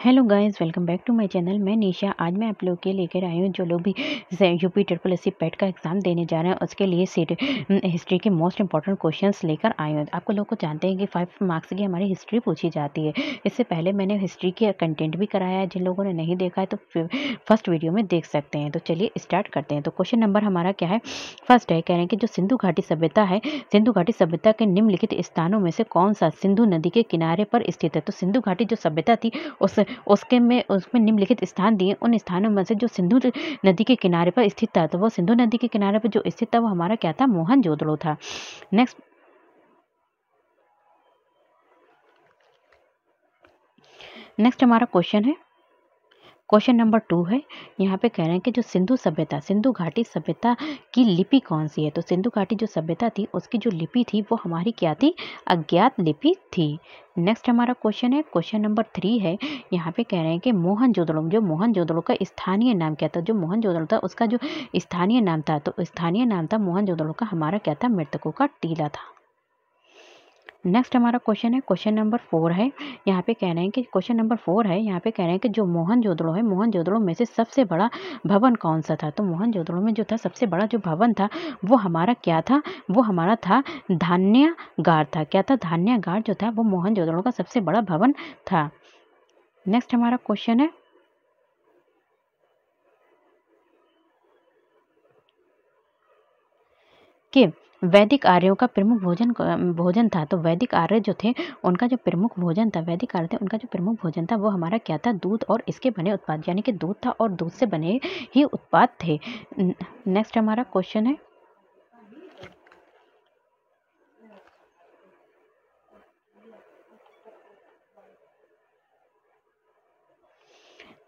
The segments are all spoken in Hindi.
Hello guys, welcome back to my channel. मैं निशा। आज मैं आप लोग के लेकर आई हूँ जो लोग भी यूपी SSC पेट का एग्ज़ाम देने जा रहे हैं उसके लिए हिस्ट्री के मोस्ट इंपॉर्टेंट क्वेश्चंस लेकर आई हूँ। आपको लोग को जानते हैं कि 5 मार्क्स की हमारी हिस्ट्री पूछी जाती है। इससे पहले मैंने हिस्ट्री के कंटेंट भी कराया है। जिन लोगों ने नहीं देखा है तो फर्स्ट वीडियो में देख सकते हैं। तो चलिए स्टार्ट करते हैं। तो क्वेश्चन नंबर हमारा क्या है? फर्स्ट है, कह रहे हैं कि जो सिंधु घाटी सभ्यता है, सिंधु घाटी सभ्यता के निम्नलिखित स्थानों में से कौन सा सिंधु नदी के किनारे पर स्थित है? तो सिंधु घाटी जो सभ्यता थी उसमें निम्नलिखित स्थान दिए। उन स्थानों में से जो सिंधु नदी के किनारे पर स्थित था, तो वो सिंधु नदी के किनारे पर जो स्थित था वो हमारा क्या था? मोहनजोदड़ो था। नेक्स्ट हमारा क्वेश्चन है, क्वेश्चन नंबर 2 है। यहाँ पे कह रहे हैं कि जो सिंधु घाटी सभ्यता की लिपि कौन सी है? तो सिंधु घाटी जो सभ्यता थी उसकी जो लिपि थी वो हमारी क्या थी? अज्ञात लिपि थी। नेक्स्ट हमारा क्वेश्चन है, क्वेश्चन नंबर 3 है। यहाँ पे कह रहे हैं कि मोहनजोदड़ो का स्थानीय नाम क्या था? जो मोहनजोदड़ो था उसका जो स्थानीय नाम था, तो स्थानीय नाम था मोहनजोदड़ो का हमारा क्या था? मृतकों का टीला था। नेक्स्ट हमारा क्वेश्चन है, क्वेश्चन नंबर 4 है। यहाँ पे कह रहे हैं कि क्वेश्चन नंबर 4 है। यहाँ पे कह रहे हैं कि जो मोहनजोदड़ो है, मोहनजोदड़ो में से सबसे बड़ा भवन कौन सा था? तो मोहनजोदड़ो में जो था सबसे बड़ा जो भवन था वो हमारा क्या था? वो हमारा था धान्यागार था। क्या था? धान्यागार जो था वो मोहनजोदड़ो का सबसे बड़ा भवन था। नेक्स्ट हमारा क्वेश्चन है कि वैदिक आर्यों का प्रमुख भोजन था। तो वैदिक आर्य जो थे उनका जो प्रमुख भोजन था, वैदिक आर्य थे उनका जो प्रमुख भोजन था वो हमारा क्या था? दूध और इसके बने उत्पाद, यानी कि दूध था और दूध से बने ही उत्पाद थे। नेक्स्ट हमारा क्वेश्चन है,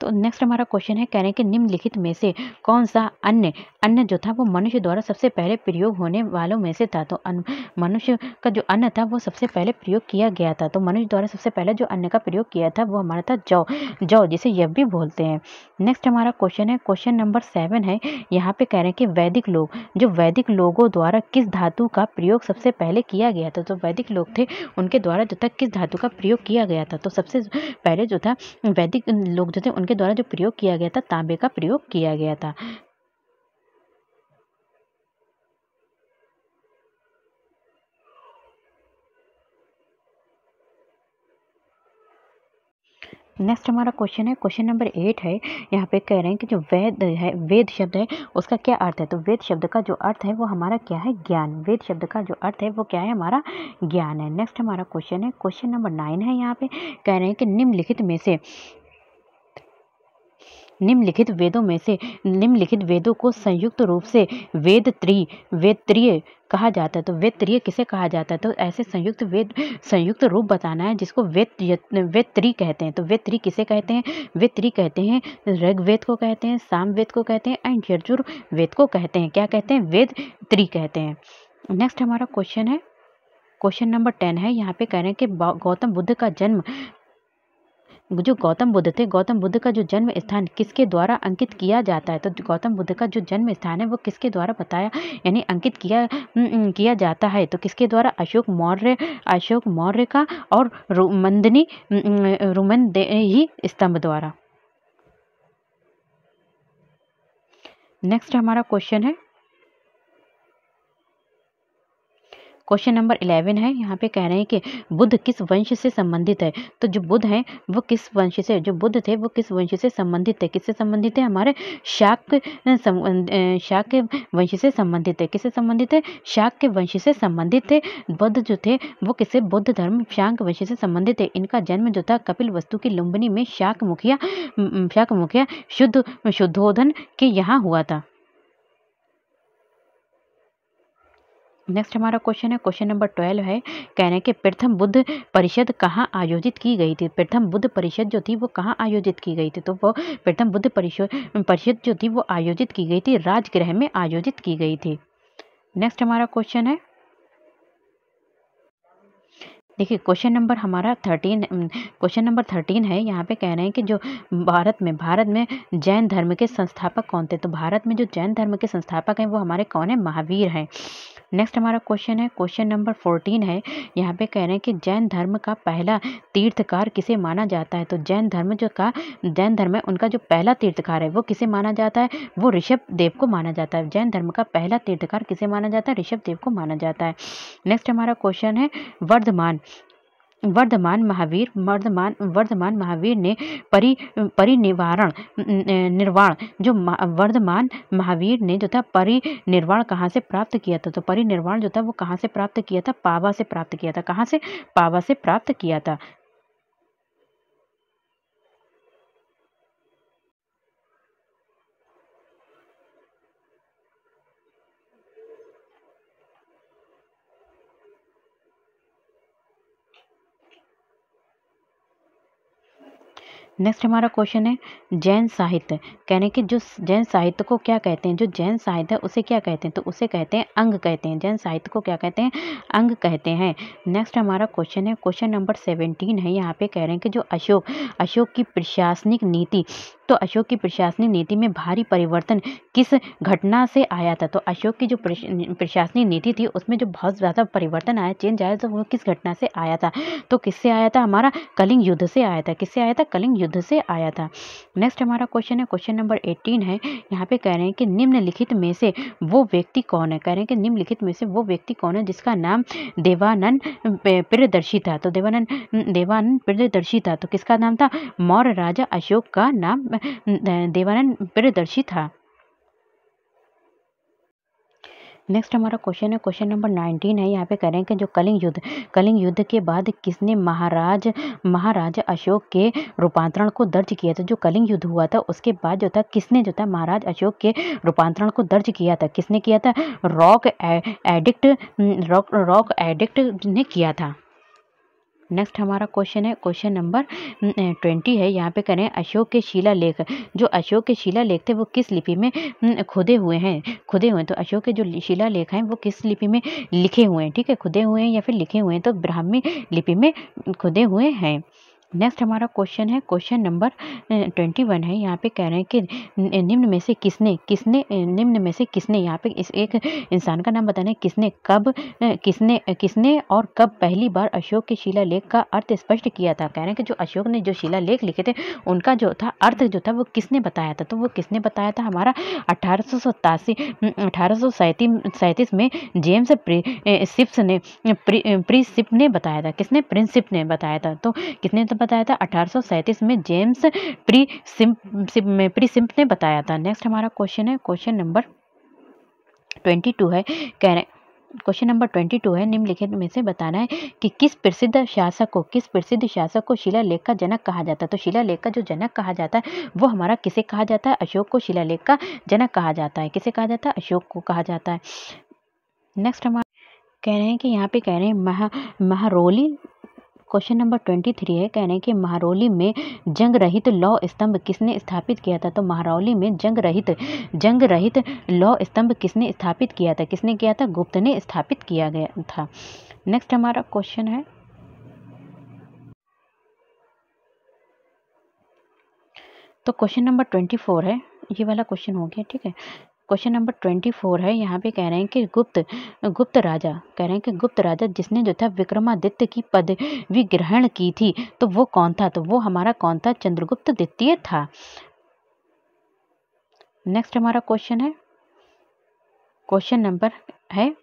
तो नेक्स्ट हमारा क्वेश्चन है, कह रहे हैं कि निम्नलिखित में से कौन सा अन्न जो था वो मनुष्य द्वारा सबसे पहले प्रयोग होने वालों में से था? तो मनुष्य का जो अन्न था वो सबसे पहले प्रयोग किया गया था। तो मनुष्य द्वारा सबसे पहले जो अन्न का प्रयोग किया था वो हमारा था जौ, जिसे यव भी बोलते हैं। नेक्स्ट हमारा क्वेश्चन है, क्वेश्चन नंबर 7 है। यहाँ पे कह रहे हैं कि वैदिक लोगों द्वारा किस धातु का प्रयोग सबसे पहले किया गया था? तो वैदिक लोग थे उनके द्वारा जो था किस धातु का प्रयोग किया गया था? तो सबसे पहले जो था वैदिक लोग जो थे उनके द्वारा जो प्रयोग किया गया था तांबे का प्रयोग किया गया था। नेक्स्ट हमारा क्वेश्चन है, क्वेश्चन नंबर 8 है। यहाँ पे कह रहे हैं कि जो वेद शब्द है उसका क्या अर्थ है? तो वेद शब्द का जो अर्थ है वो हमारा क्या है? ज्ञान। वेद शब्द का जो अर्थ है वो क्या है? हमारा ज्ञान है। नेक्स्ट हमारा क्वेश्चन है, क्वेश्चन नंबर 9 है। यहाँ पे कह रहे हैं कि निम्नलिखित वेदों को संयुक्त रूप से वेद त्रिय कहा जाता है। तो वेद त्रिय किसे कहा जाता है? तो ऐसे संयुक्त रूप बताना है जिसको वेद त्रि कहते हैं। तो वेद त्रि किसे कहते हैं? वेद त्रि कहते हैं ऋग्वेद को कहते हैं, सामवेद को कहते हैं एंड यजुर्वेद को कहते हैं। क्या कहते हैं? वेद त्रि कहते हैं। नेक्स्ट हमारा क्वेश्चन है, क्वेश्चन नंबर 10 है। यहाँ पे कह रहे हैं कि गौतम बुद्ध का जो जन्म स्थान किसके द्वारा अंकित किया जाता है? तो गौतम बुद्ध का जो जन्म स्थान है वो किसके द्वारा बताया यानी अंकित किया जाता है? तो किसके द्वारा? अशोक मौर्य का और रुमनदेही स्तंभ द्वारा। नेक्स्ट हमारा क्वेश्चन है, क्वेश्चन नंबर 11 है। यहाँ पे कह रहे हैं कि बुद्ध किस वंश से संबंधित है? तो जो बुद्ध हैं वो किस वंश से जो बुद्ध थे वो किस वंश से संबंधित है? किससे संबंधित है? हमारे शाक्य वंश से संबंधित है। किससे संबंधित है? शाक्य वंश से संबंधित थे। बुद्ध जो थे वो किससे? बौद्ध धर्म शाक्त वंश से संबंधित है। इनका जन्म जो था कपिल वस्तु की लुम्बिनी में शाक्त मुखिया शुद्धोधन के यहाँ हुआ था। नेक्स्ट हमारा क्वेश्चन है, क्वेश्चन नंबर 12 है। कह रहे हैं कि प्रथम बुद्ध परिषद कहाँ आयोजित की गई थी? प्रथम बुद्ध परिषद जो थी वो कहाँ आयोजित की गई थी? तो वो प्रथम बुद्ध परिषद जो थी वो आयोजित की गई थी राजगृह में आयोजित की गई थी। नेक्स्ट हमारा क्वेश्चन है, देखिए क्वेश्चन नंबर हमारा 13 है। यहाँ पे कह रहे हैं कि जो भारत में जैन धर्म के संस्थापक कौन थे? तो भारत में जो जैन धर्म के संस्थापक हैं वो हमारे कौन है? महावीर हैं। नेक्स्ट हमारा क्वेश्चन है, क्वेश्चन नंबर 14 है। यहाँ पे कह रहे हैं कि जैन धर्म का पहला तीर्थकार किसे माना जाता है? तो जैन धर्म है उनका जो पहला तीर्थकार है वो किसे माना जाता है? वो ऋषभ देव को माना जाता है। जैन धर्म का पहला तीर्थकार किसे माना जाता है? ऋषभ देव को माना जाता है। नेक्स्ट हमारा क्वेश्चन है, वर्धमान महावीर ने निर्वाण जो वर्धमान महावीर ने जो था परिनिर्वाण कहाँ से प्राप्त किया था? तो परिनिर्वाण जो था वो कहाँ से प्राप्त किया था? पावा से प्राप्त किया था। कहाँ से? पावा से प्राप्त किया था। नेक्स्ट हमारा क्वेश्चन है, जैन साहित्य। कहने कि जो जैन साहित्य को क्या कहते हैं? जो जैन साहित्य है उसे क्या कहते हैं? तो उसे कहते हैं अंग कहते हैं। जैन साहित्य को क्या कहते हैं? अंग कहते हैं। नेक्स्ट हमारा क्वेश्चन है, क्वेश्चन नंबर 17 है। यहाँ पे कह रहे हैं कि जो अशोक की प्रशासनिक नीति, तो अशोक की प्रशासनिक नीति में भारी परिवर्तन किस घटना से आया था? तो अशोक की जो प्रशासनिक नीति थी उसमें जो बहुत ज़्यादा परिवर्तन आया, चेंज आया, तो वो किस घटना से आया था? तो किससे आया था? हमारा कलिंग युद्ध से आया था। किससे आया था? कलिंग युद्ध से आया था। नेक्स्ट हमारा क्वेश्चन है, क्वेश्चन नंबर 18 है। यहाँ पे कह रहे हैं कि निम्नलिखित में से वो व्यक्ति कौन है? कह रहे हैं कि निम्नलिखित में से वो व्यक्ति कौन है जिसका नाम देवानंद प्रियदर्शी था? तो देवानंद प्रियदर्शी था। तो किसका नाम था? मौर्य राजा अशोक का नाम देवानंद प्रियदर्शी था। नेक्स्ट हमारा क्वेश्चन है, क्वेश्चन नंबर 19 है। यहाँ पे कह रहे हैं कि जो कलिंग युद्ध के बाद किसने महाराज अशोक के रूपांतरण को दर्ज किया था? जो कलिंग युद्ध हुआ था उसके बाद जो था किसने जो था महाराज अशोक के रूपांतरण को दर्ज किया था? किसने किया था? रॉक एडिक्ट ने किया था। नेक्स्ट हमारा क्वेश्चन है, क्वेश्चन नंबर 20 है। यहाँ पे करें अशोक के शिलालेख, जो अशोक के शिलालेख थे वो किस लिपि में खुदे हुए हैं? तो अशोक के जो शिलालेख हैं वो किस लिपि में लिखे हुए हैं? ठीक है, खुदे हुए हैं या फिर लिखे हुए हैं? तो ब्राह्मी लिपि में खुदे हुए हैं। नेक्स्ट हमारा क्वेश्चन है, क्वेश्चन नंबर 21 है। यहाँ पे कह रहे हैं कि निम्न में से किसने यहाँ पे इस एक इंसान का नाम बताना है, किसने और कब पहली बार अशोक के शिलालेख का अर्थ स्पष्ट किया था? कह रहे हैं कि जो अशोक ने जो शिलालेख लिखे थे उनका जो था अर्थ जो था वो किसने बताया था? तो वो किसने बताया था? हमारा 1837 में जेम्स प्रिंसिप ने बताया था। किसने? प्रिंसिप ने बताया था। तो किसने तो बताया था? 1837 में जेम्स प्रिंसिप ने बताया था। नेक्स्ट हमारा क्वेश्चन है, क्वेश्चन नंबर 22 है। कह रहे क्वेश्चन नंबर 22 है, निम्नलिखित में से बताना है कि किस प्रसिद्ध शासक को शिलालेख का जनक कहा जाता है? तो शिलालेख का जो जनक कहा जाता है वो हमारा किसे कहा जाता है? अशोक को शिलालेख का जनक कहा जाता है। किसे कहा जाता है? अशोक को कहा जाता है। नेक्स्ट हमारा कह रहे हैं कि यहाँ पे कह रहे हैं महारोली, क्वेश्चन नंबर 23 है। कह रहे हैं कि महरौली में जंग रहित लौह स्तंभ किसने स्थापित किया था? तो महरौली में जंग रहित लौह स्तंभ किसने स्थापित किया था? किसने किया था? गुप्त ने स्थापित किया गया था। नेक्स्ट हमारा क्वेश्चन है, तो क्वेश्चन नंबर 24 है। ये वाला क्वेश्चन हो गया, ठीक है। क्वेश्चन नंबर 24 है। यहाँ पे कह रहे हैं कि गुप्त राजा जिसने जो था विक्रमादित्य की पदवी ग्रहण की थी, तो वो कौन था? तो वो हमारा कौन था? चंद्रगुप्त द्वितीय था। नेक्स्ट हमारा क्वेश्चन है, क्वेश्चन नंबर है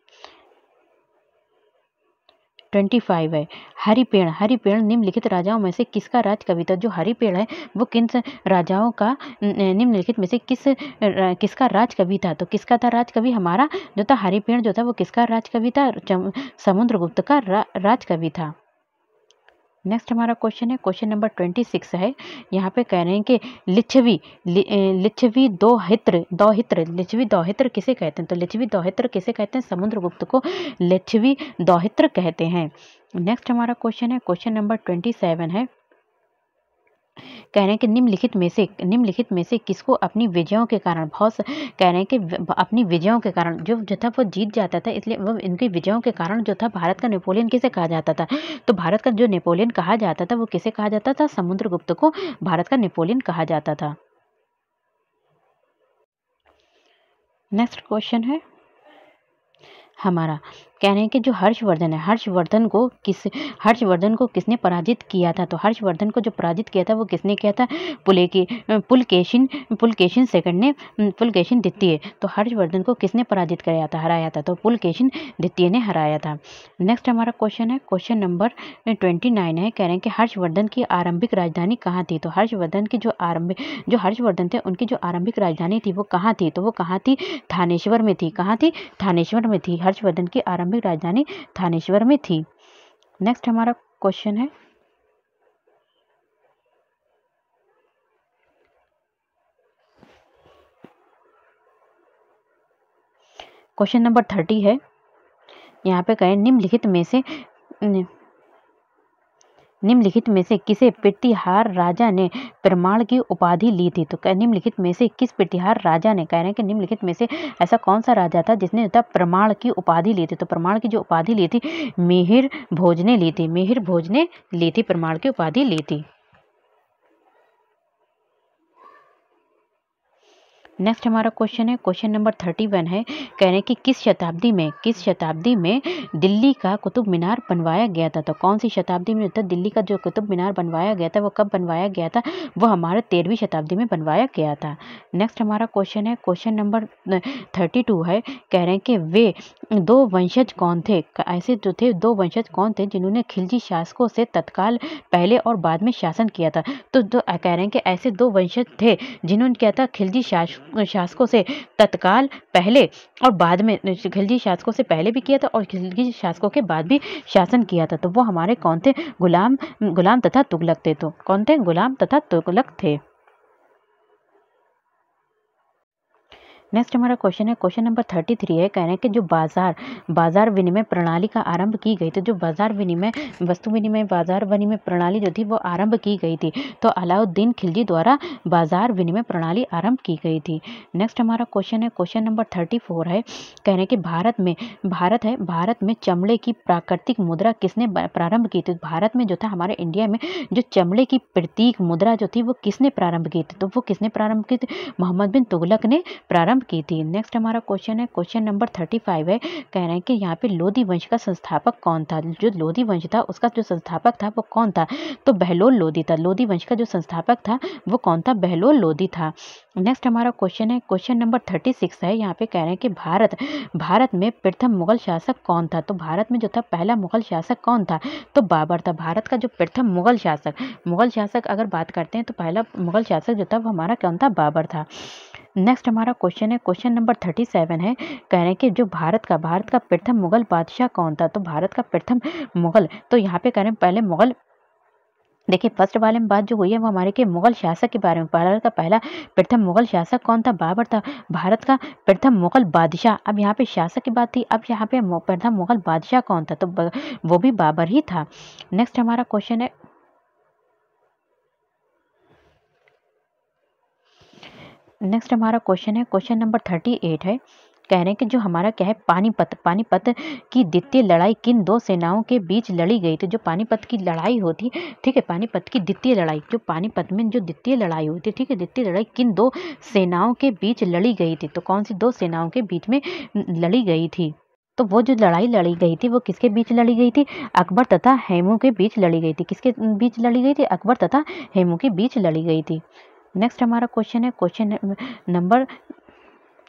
25 है। हरिपेड़ निम्नलिखित राजाओं में से किसका राज कवि था? जो हरिपेड़ है वो किन राजाओं का निम्नलिखित में से किसका राज कवि था? तो किसका था राज कवि? हमारा जो था हरिपेड़ जो था वो किसका राज कवि था? समुद्रगुप्त का राज कवि था। नेक्स्ट हमारा क्वेश्चन है, क्वेश्चन नंबर 26 है। यहाँ पे कह रहे हैं कि लिच्छवी दोहित्र किसे कहते हैं? तो लिच्छवी दोहित्र किसे कहते हैं? समुद्रगुप्त को लिच्छवी दोहित्र कहते हैं। नेक्स्ट हमारा क्वेश्चन है, क्वेश्चन नंबर 27 है। कह रहे हैं कि निम्नलिखित में से किसको अपनी विजयों के कारण कह रहे हैं कि अपनी विजयों के कारण जो था वो जीत जाता था, इसलिए वो इनकी विजयों के कारण जो था भारत का नेपोलियन किसे कहा जाता था? तो भारत का जो नेपोलियन कहा जाता था वो किसे कहा जाता था? समुद्रगुप्त को भारत का नेपोलियन कहा जाता था। नेक्स्ट क्वेश्चन है, हमारा कह रहे हैं कि जो हर्षवर्धन है, हर्षवर्धन को किसने पराजित किया था? तो हर्षवर्धन को जो पराजित किया था वो किसने किया था? पुलकेशिन सेकंड ने, पुलकेशिन द्वितीय। तो हर्षवर्धन को किसने पराजित हराया था? तो पुलकेशिन द्वितीय ने हराया था। नेक्स्ट हमारा क्वेश्चन है, क्वेश्चन नंबर 29 है। कह रहे हैं कि हर्षवर्धन की आरंभिक राजधानी कहाँ थी? तो हर्षवर्धन थे उनकी जो आरंभिक राजधानी थी वो कहाँ थी? तो वो कहाँ थी? थानेश्वर में थी। कहाँ थी? थानेश्वर में थी। हर्षवर्धन की आरंभिक राजधानी थानेश्वर में थी। नेक्स्ट हमारा क्वेश्चन है, क्वेश्चन नंबर 30 है। यहाँ पे कहें निम्नलिखित में से किसे प्रतिहार राजा ने प्रमाण की उपाधि ली थी? तो निम्नलिखित में से किस प्रतिहार राजा ने, कह रहे हैं कि निम्नलिखित में से ऐसा कौन सा राजा था जिसने प्रमाण की उपाधि ली थी? तो प्रमाण की जो उपाधि ली थी मिहिर भोज ने ली थी। प्रमाण की उपाधि ली थी। नेक्स्ट हमारा क्वेश्चन है, क्वेश्चन नंबर 31 है। कह रहे हैं कि किस शताब्दी में दिल्ली का कुतुब मीनार बनवाया गया था? तो कौन सी शताब्दी में दिल्ली का जो कुतुब मीनार बनवाया गया था वो कब बनवाया गया था? वो हमारे 13वीं शताब्दी में बनवाया गया था। नेक्स्ट हमारा क्वेश्चन है, क्वेश्चन नंबर 32 है। कह रहे हैं कि वे दो वंशज कौन थे? ऐसे जो थे दो वंशज कौन थे जिन्होंने खिलजी शासकों से तत्काल पहले और बाद में शासन किया था? तो कह रहे हैं कि ऐसे दो वंशज थे जिन्होंने क्या था, खिलजी शासकों से तत्काल पहले और बाद में, खिलजी शासकों से पहले भी किया था और खिलजी शासकों के बाद भी शासन किया था। तो वो हमारे कौन थे? गुलाम तथा तुगलक थे। तो कौन थे? गुलाम तथा तुगलक थे। नेक्स्ट हमारा क्वेश्चन है, क्वेश्चन नंबर 33 है। कह रहे हैं कि जो बाजार विनिमय प्रणाली का आरंभ की गई, तो जो वस्तु विनिमय बाजार विनिमय प्रणाली जो थी वो आरंभ की गई थी। तो अलाउद्दीन खिलजी द्वारा बाजार विनिमय प्रणाली आरंभ की गई थी। नेक्स्ट हमारा क्वेश्चन है, क्वेश्चन नंबर 34 है। कह रहे हैं कि भारत में चमड़े की प्राकृतिक मुद्रा किसने प्रारंभ की थी? भारत में जो था, हमारे इंडिया में जो चमड़े की प्रतीक मुद्रा जो थी वो किसने प्रारंभ की थी? तो वो किसने प्रारंभ की थी? मोहम्मद बिन तुगलक ने प्रारंभ की थी। नेक्स्ट हमारा क्वेश्चन है, क्वेश्चन नंबर 35 है। कह रहे हैं कि यहाँ पे लोधी वंश का संस्थापक कौन था? जो लोधी वंश था उसका जो संस्थापक था वो कौन था? तो बहलोल लोधी था। लोधी वंश का जो संस्थापक था वो कौन था? बहलोल लोधी था। नेक्स्ट हमारा क्वेश्चन है, क्वेश्चन नंबर 36 है। यहाँ पे कह रहे हैं कि भारत में प्रथम मुगल शासक कौन था? तो भारत में जो था पहला मुगल शासक कौन था? तो बाबर था। भारत का जो प्रथम मुगल शासक अगर बात करते हैं तो पहला मुगल शासक जो था वो हमारा कौन था? बाबर था। नेक्स्ट हमारा क्वेश्चन है, क्वेश्चन नंबर 37 है। कह रहे हैं कि जो भारत का प्रथम मुगल बादशाह कौन था? तो भारत का प्रथम मुगल, तो यहाँ पे कह रहे हैं पहले मुगल, देखिए फर्स्ट वाले में बात जो हुई है वो हमारे के मुगल शासक के बारे में। भारत का पहला प्रथम मुगल शासक कौन था? बाबर था। भारत का प्रथम मुगल बादशाह, अब यहाँ पे शासक की बात थी, अब यहाँ पे प्रथम मुगल बादशाह कौन था? तो वो भी बाबर ही था। नेक्स्ट हमारा क्वेश्चन है, क्वेश्चन नंबर 38 है। कह रहे हैं कि जो हमारा क्या है, पानीपत की द्वितीय लड़ाई किन दो सेनाओं के बीच लड़ी गई थी? जो पानीपत की लड़ाई होती, ठीक है, पानीपत की द्वितीय लड़ाई, जो पानीपत में जो द्वितीय लड़ाई हुई थी, ठीक है, द्वितीय लड़ाई किन दो सेनाओं के बीच लड़ी गई थी? तो कौन सी दो सेनाओं के बीच में लड़ी गई थी? तो वो जो लड़ाई लड़ी गई थी वो किसके बीच लड़ी गई थी? अकबर तथा हेमू के बीच लड़ी गई थी। किसके बीच लड़ी गई थी? अकबर तथा हेमू के बीच लड़ी गई थी। नेक्स्ट हमारा क्वेश्चन है, क्वेश्चन नंबर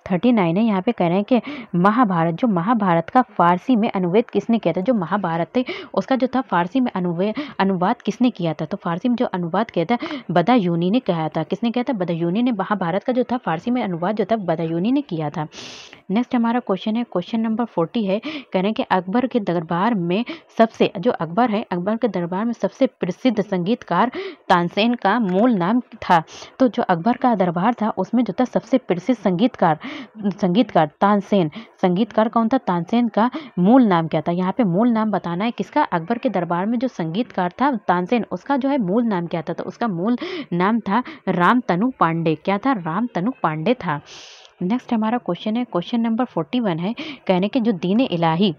39 है। यहाँ पे कह रहे हैं कि महाभारत का फारसी में अनुवाद किसने किया था? जो महाभारत थे उसका जो था फारसी में अनुवाद किसने किया था? तो फारसी में जो अनुवाद किया था बदायूनी ने किया था। किसने किया था? बदायूनी ने। महाभारत का जो था फारसी में अनुवाद जो था बदायूनी ने किया था। नेक्स्ट हमारा क्वेश्चन है, क्वेश्चन नंबर 40 है। कह रहे हैं कि अकबर के दरबार में अकबर के दरबार में सबसे प्रसिद्ध संगीतकार तानसेन का मूल नाम था। तो जो अकबर का दरबार था उसमें जो था सबसे प्रसिद्ध संगीतकार तानसेन, संगीतकार कौन था? तानसेन का मूल नाम क्या था? यहाँ पे मूल नाम बताना है किसका? अकबर के दरबार में जो संगीतकार था तानसेन, उसका जो है मूल नाम क्या था? तो उसका मूल नाम था रामतनु पांडे। क्या था? रामतनु पांडे था। नेक्स्ट हमारा क्वेश्चन है, क्वेश्चन नंबर 41 है। कहने के जो दीन इलाही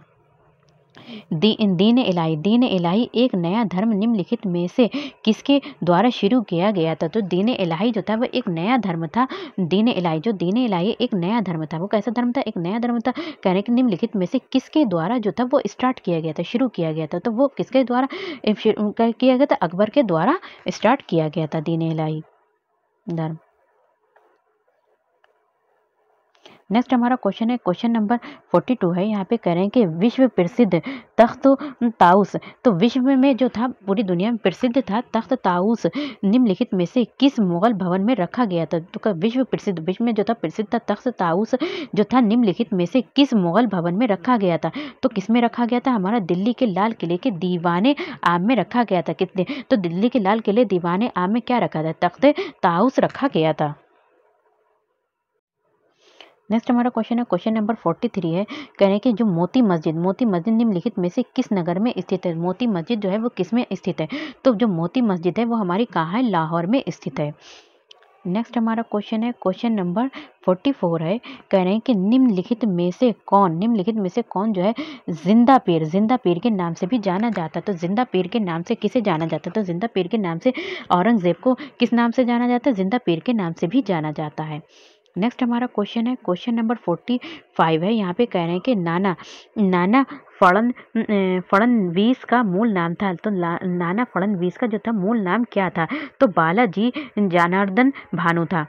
दीन इलाही एक नया धर्म निम्नलिखित में से किसके द्वारा शुरू किया गया था? तो दीन इलाही जो था वो एक नया धर्म था। दीन इलाही एक नया धर्म था। वो कैसा धर्म था? एक नया धर्म था। कह रहे कि निम्नलिखित में से किसके द्वारा जो था वो स्टार्ट किया गया था, शुरू किया गया था? तो वो किसके द्वारा किया गया था? अकबर के द्वारा स्टार्ट किया गया था दीन इलाही धर्म। नेक्स्ट हमारा क्वेश्चन है, क्वेश्चन नंबर 42 है। यहाँ पे कह रहे हैं कि विश्व प्रसिद्ध तख्त ताउस, तो विश्व में जो था, पूरी दुनिया में प्रसिद्ध था तख्त ताउस निम्नलिखित में से किस मुगल भवन में रखा गया था? तो विश्व में जो था प्रसिद्ध था तख्त ताउस जो था निम्नलिखित में से किस मुगल भवन में रखा गया था? तो किस में रखा गया था? हमारा दिल्ली के लाल किले के दीवाने आम में रखा गया था। कितने? तो दिल्ली के लाल किले दीवाने आम में क्या रखा था? तख्त ताउस रखा गया था। नेक्स्ट हमारा क्वेश्चन है, क्वेश्चन नंबर 43 है। कह रहे हैं कि जो मोती मस्जिद निम्नलिखित में से किस नगर में स्थित है? मोती मस्जिद जो है वो किस में स्थित है? तो जो मोती मस्जिद है वो हमारी कहाँ है? लाहौर में स्थित है। नेक्स्ट हमारा क्वेश्चन है, क्वेश्चन नंबर 44 है। कह रहे हैं कि निम्नलिखित में से कौन जो है जिंदा पीर के नाम से भी जाना जाता है? तो जिंदा पीर के नाम से किसे जाना जाता है? तो जिंदा पीर के नाम से औरंगजेब को किस नाम से जाना जाता है? जिंदा पीर के नाम से भी जाना जाता है। नेक्स्ट हमारा क्वेश्चन है, क्वेश्चन नंबर 45 है। यहाँ पे कह रहे हैं कि नाना फड़नवीस का मूल नाम था। तो नाना फड़नवीस का जो था मूल नाम क्या था? तो बालाजी जनार्दन भानु था।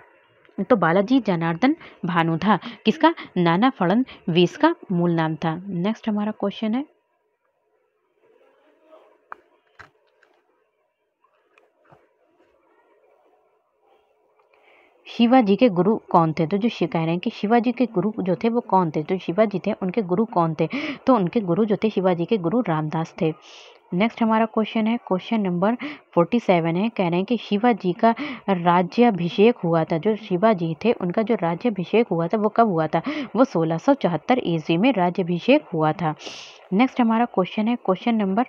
तो बालाजी जनार्दन भानु था किसका? नाना फड़नवीस का मूल नाम था। नेक्स्ट हमारा क्वेश्चन है, शिवाजी के गुरु कौन थे? तो जो कह रहे हैं कि शिवाजी के गुरु जो थे वो कौन थे? तो शिवाजी थे, उनके गुरु कौन थे? तो उनके गुरु जो थे शिवाजी के गुरु रामदास थे। नेक्स्ट हमारा क्वेश्चन है, क्वेश्चन नंबर 47 है। कह रहे हैं कि शिवाजी का राज्याभिषेक हुआ था। जो शिवाजी थे उनका जो राज्याभिषेक हुआ था वो कब हुआ था? वो 1674 ईस्वी में राज्याभिषेक हुआ था। नेक्स्ट हमारा क्वेश्चन है, क्वेश्चन नंबर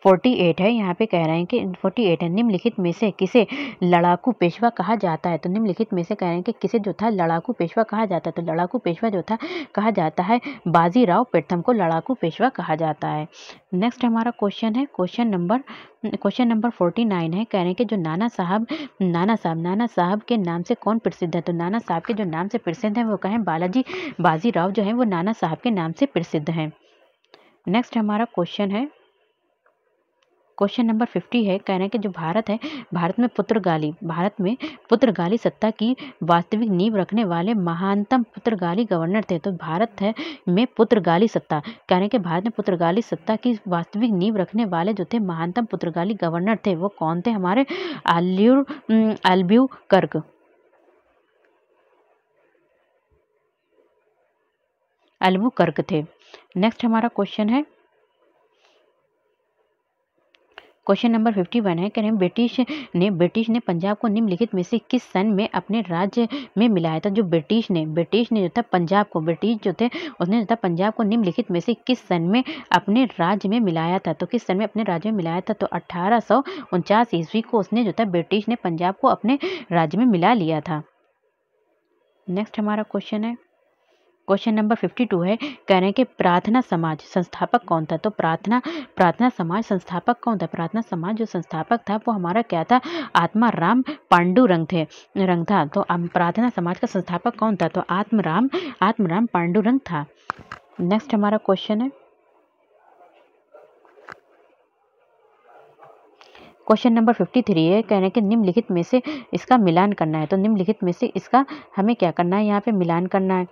48 है। यहाँ पे कह रहे हैं कि 48 है, निम्नलिखित में से किसे लड़ाकू पेशवा कहा जाता है? तो निम्नलिखित में से कह रहे हैं कि किसे जो था लड़ाकू पेशवा कहा जाता है? तो लड़ाकू पेशवा जो था कहा जाता है बाजीराव प्रथम को लड़ाकू पेशवा कहा जाता है। नेक्स्ट हमारा क्वेश्चन है, क्वेश्चन नंबर 49 है। कह रहे हैं कि जो नाना साहब के नाम से कौन प्रसिद्ध है? तो नाना साहब के जो नाम से प्रसिद्ध है वो कहें बालाजी बाजीराव जो है वो नाना साहब के नाम से प्रसिद्ध हैं। नेक्स्ट हमारा क्वेश्चन है, क्वेश्चन नंबर 50 है। कह रहे हैं कि जो भारत में पुर्तगाली सत्ता की वास्तविक नींव रखने वाले महानतम पुर्तगाली गवर्नर थे। तो भारत है में पुर्तगाली सत्ता, कह रहे हैं कि भारत में पुर्तगाली सत्ता की वास्तविक नींव रखने वाले जो थे महानतम पुर्तगाली गवर्नर थे वो कौन थे? हमारे अल्बुकर्क थे। नेक्स्ट हमारा क्वेश्चन है, क्वेश्चन नंबर 51 है। कह रहे हैं ब्रिटिश ने पंजाब को निम्नलिखित में से किस सन में अपने राज्य में मिलाया था? जो ब्रिटिश ने जो था पंजाब को, ब्रिटिश जो थे उसने जो था पंजाब को निम्नलिखित में से किस सन में अपने राज्य में मिलाया था? तो किस सन में अपने राज्य में मिलाया था? तो 1849 ईस्वी को उसने जो था ब्रिटिश ने पंजाब को अपने राज्य में मिला लिया था। नेक्स्ट हमारा क्वेश्चन है, क्वेश्चन नंबर 52 है। कह रहे हैं कि प्रार्थना समाज संस्थापक कौन था? तो प्रार्थना समाज संस्थापक कौन था? प्रार्थना समाज जो संस्थापक था वो हमारा क्या था? आत्मा राम पांडुरंग था। तो प्रार्थना समाज का संस्थापक कौन था? तो आत्मराम पांडुरंग था। नेक्स्ट हमारा क्वेश्चन है, क्वेश्चन नंबर 53 है। कह रहे हैं कि निम्नलिखित में से इसका मिलान करना है। तो निम्नलिखित में से इसका हमें क्या करना है? यहाँ पे मिलान करना है।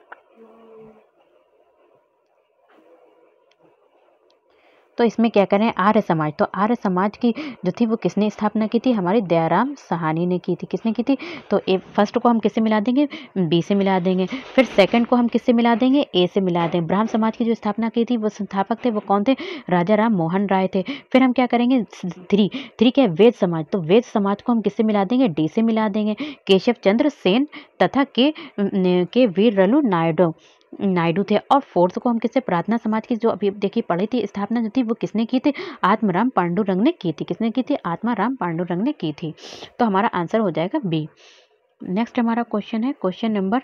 तो इसमें क्या करें? आर्य समाज। तो आर्य समाज की जो थी वो किसने स्थापना की थी? हमारी दयाराम साहनी ने की थी। किसने की थी? तो फर्स्ट को हम किससे मिला देंगे? बी से मिला देंगे। फिर सेकंड को हम किससे मिला देंगे? ए से मिला देंगे। ब्राह्म समाज की जो स्थापना की थी वो संस्थापक थे वो कौन थे? राजा राम मोहन राय थे। फिर हम क्या करेंगे? थ्री क्या है? वेद समाज। तो वेद समाज को हम किससे मिला देंगे? डी से मिला देंगे। केशव चंद्र सेन तथा के वीररलु नायडू थे। और फोर्थ को हम किससे? प्रार्थना समाज की जो अभी देखिए पढ़ी थी स्थापना जो थी वो किसने की थी? आत्माराम पांडुरंग ने की थी। किसने की थी? आत्माराम पांडुरंग ने की थी। तो हमारा आंसर हो जाएगा बी। नेक्स्ट हमारा क्वेश्चन है, क्वेश्चन नंबर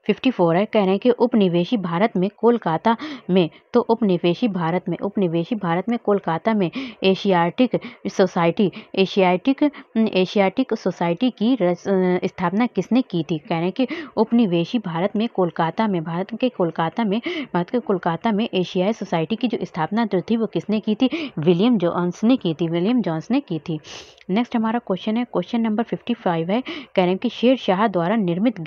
54 है, कह रहे हैं कि उपनिवेशी भारत में कोलकाता में, तो उपनिवेशी भारत में कोलकाता में एशियाटिक एशियाटिक सोसाइटी की स्थापना किसने की थी? कह रहे हैं कि उपनिवेशी भारत में कोलकाता में, भारत के कोलकाता में एशियाई सोसाइटी की जो स्थापना जो थी वो किसने की थी? विलियम जोन्स ने की थी। नेक्स्ट हमारा क्वेश्चन है, क्वेश्चन नंबर 55 है, कह रहे हैं कि शेरशाह द्वारा निर्मित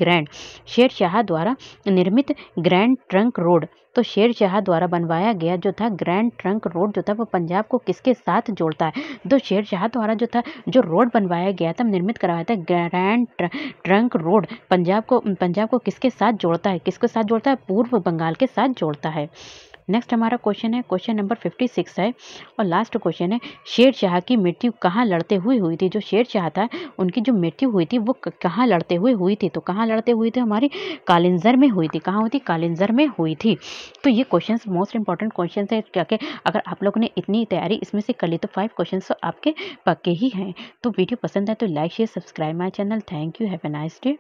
ग्रैंड ट्रंक रोड, तो शेरशाह द्वारा बनवाया गया जो था ग्रैंड ट्रंक रोड जो था वो पंजाब को किसके साथ जोड़ता है? तो शेरशाह द्वारा जो रोड बनवाया गया था, निर्मित करवाया था ग्रैंड ट्रंक रोड, पंजाब को किसके साथ जोड़ता है? पूर्व बंगाल के साथ जोड़ता है। नेक्स्ट हमारा क्वेश्चन है, क्वेश्चन नंबर 56 है और लास्ट क्वेश्चन है, शेरशाह की मृत्यु कहाँ लड़ते हुए हुई थी? जो शेरशाह था उनकी जो मृत्यु हुई थी वो कहाँ लड़ते हुए हुई थी? तो कहाँ लड़ते हुए थे? हमारी कालिंजर में हुई थी। कहाँ हुई थी? कालिंजर में हुई थी। तो ये क्वेश्चंस मोस्ट इंपॉर्टेंट क्वेश्चन है, क्या कि अगर आप लोगों ने इतनी तैयारी इसमें से कर ली तो 5 क्वेश्चन तो आपके पक्के ही हैं। तो वीडियो पसंद है तो like share subscribe my channel. Thank you, have a nice day.